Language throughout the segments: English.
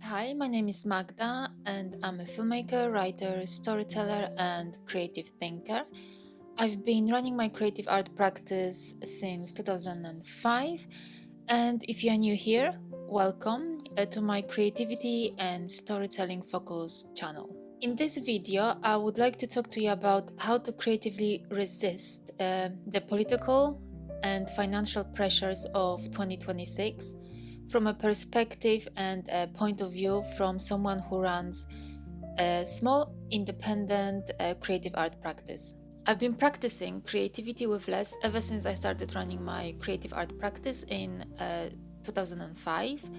Hi, my name is Magda, and I'm a filmmaker, writer, storyteller, and creative thinker. I've been running my creative art practice since 2005, and if you're new here, welcome to my creativity and storytelling focus channel. In this video, I would like to talk to you about how to creatively resist the political and financial pressures of 2026 from a perspective and a point of view from someone who runs a small, independent creative art practice. I've been practicing creativity with less ever since I started running my creative art practice in 2005.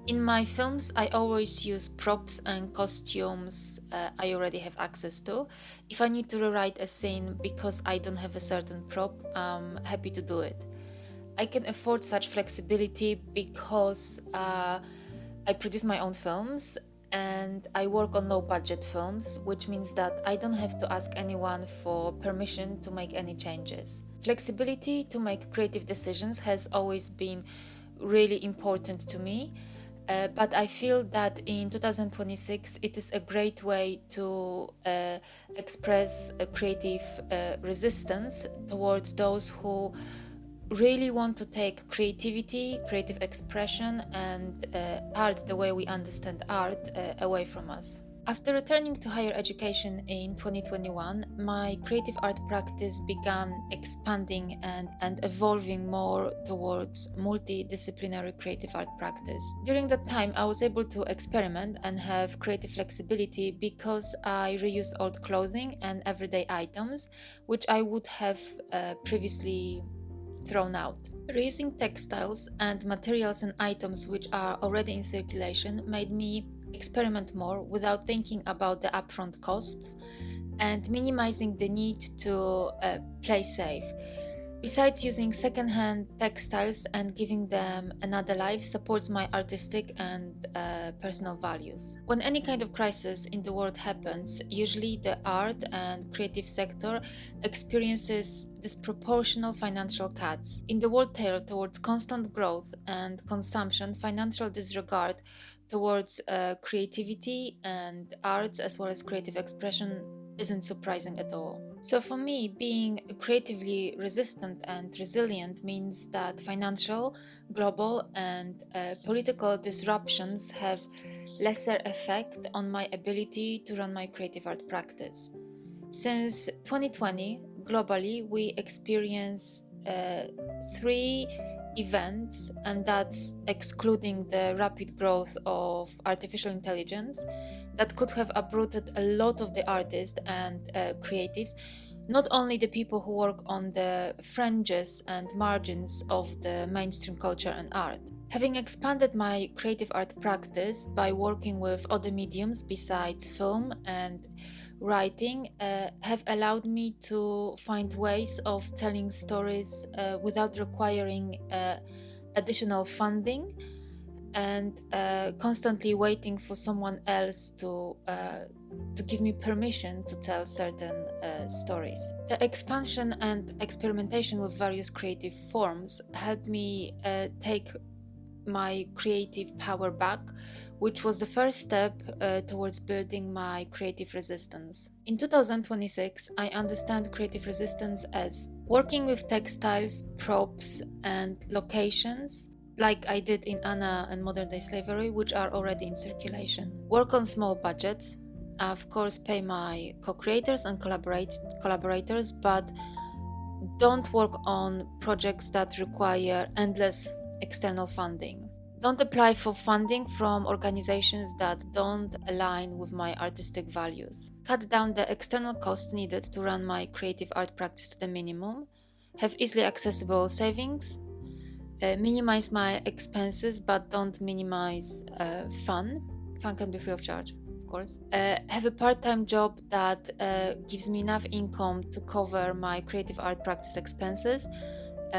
In my films, I always use props and costumes I already have access to. If I need to rewrite a scene because I don't have a certain prop, I'm happy to do it. I can afford such flexibility because I produce my own films and I work on low budget films, which means that I don't have to ask anyone for permission to make any changes. Flexibility to make creative decisions has always been really important to me. But I feel that in 2026 it is a great way to express a creative resistance towards those who really want to take creativity, creative expression, and art, the way we understand art, away from us. After returning to higher education in 2021, my creative art practice began expanding and evolving more towards multidisciplinary creative art practice. During that time, I was able to experiment and have creative flexibility because I reused old clothing and everyday items, which I would have previously thrown out. Reusing textiles and materials and items which are already in circulation made me experiment more without thinking about the upfront costs and minimizing the need to play safe. Besides, using second-hand textiles and giving them another life supports my artistic and personal values. When any kind of crisis in the world happens, usually the art and creative sector experiences disproportional financial cuts. In the world towards constant growth and consumption, financial disregard towards creativity and arts as well as creative expression isn't surprising at all. So for me, being creatively resistant and resilient means that financial, global, and political disruptions have lesser effect on my ability to run my creative art practice. Since 2020, globally, we experience three events, and that's excluding the rapid growth of artificial intelligence that could have uprooted a lot of the artists and creatives, not only the people who work on the fringes and margins of the mainstream culture and art. Having expanded my creative art practice by working with other mediums besides film and writing, have allowed me to find ways of telling stories without requiring additional funding and constantly waiting for someone else to give me permission to tell certain stories. The expansion and experimentation with various creative forms helped me take my creative power back, which was the first step towards building my creative resistance. In 2026, I understand creative resistance as working with textiles, props, and locations like I did in Anna and Modern Day Slavery, which are already in circulation. Work on small budgets, of course, pay my co-creators and collaborators, but don't work on projects that require endless external funding. Don't apply for funding from organizations that don't align with my artistic values. Cut down the external costs needed to run my creative art practice to the minimum. Have easily accessible savings. Minimize my expenses, but don't minimize fun. Fun can be free of charge, of course. Have a part-time job that gives me enough income to cover my creative art practice expenses,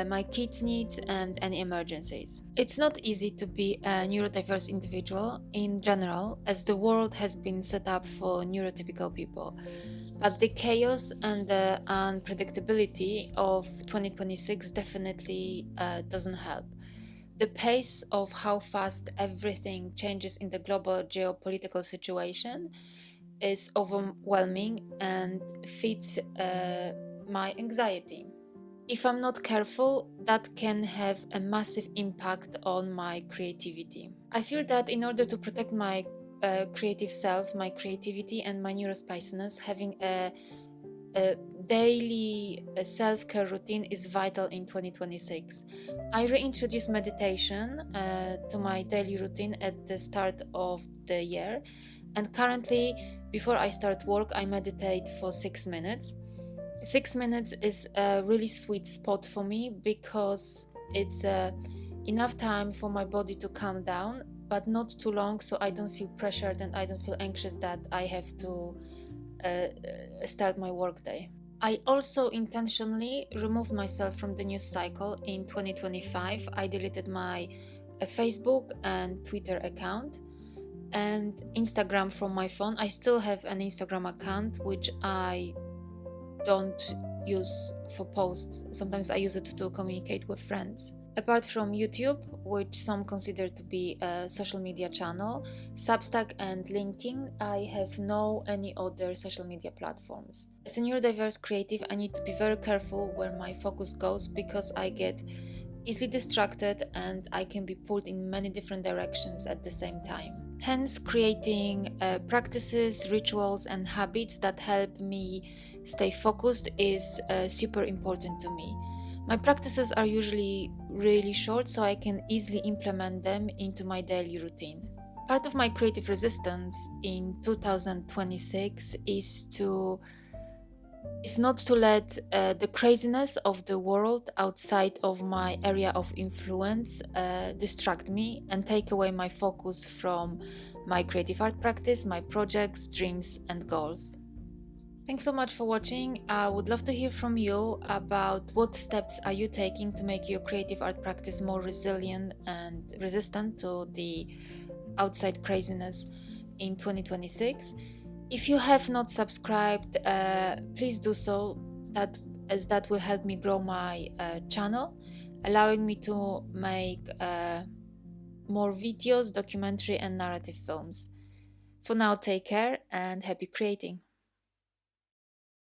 my kids' needs, and any emergencies. It's not easy to be a neurodiverse individual in general, as the world has been set up for neurotypical people. But the chaos and the unpredictability of 2026 definitely doesn't help. The pace of how fast everything changes in the global geopolitical situation is overwhelming and feeds my anxiety. If I'm not careful, that can have a massive impact on my creativity. I feel that in order to protect my creative self, my creativity, and my neurospiciness, having a daily self-care routine is vital in 2026. I reintroduced meditation to my daily routine at the start of the year, and currently, before I start work, I meditate for 6 minutes. 6 minutes is a really sweet spot for me because it's enough time for my body to calm down, but not too long, so I don't feel pressured and I don't feel anxious that I have to start my workday. I also intentionally removed myself from the news cycle in 2025. I deleted my Facebook and Twitter account and Instagram from my phone. I still have an Instagram account which I don't use for posts. Sometimes I use it to communicate with friends. Apart from YouTube, which some consider to be a social media channel, Substack and LinkedIn, I have no any other social media platforms. As a neurodiverse creative, I need to be very careful where my focus goes because I get easily distracted and I can be pulled in many different directions at the same time. Hence, creating practices, rituals, and habits that help me stay focused is super important to me. My practices are usually really short, so I can easily implement them into my daily routine. Part of my creative resistance in 2026 is not to let the craziness of the world outside of my area of influence distract me and take away my focus from my creative art practice, my projects, dreams, and goals. Thanks so much for watching. I would love to hear from you about what steps are you taking to make your creative art practice more resilient and resistant to the outside craziness in 2026. If you have not subscribed, please do so, as that will help me grow my channel, allowing me to make more videos, documentary and narrative films. For now, take care and happy creating.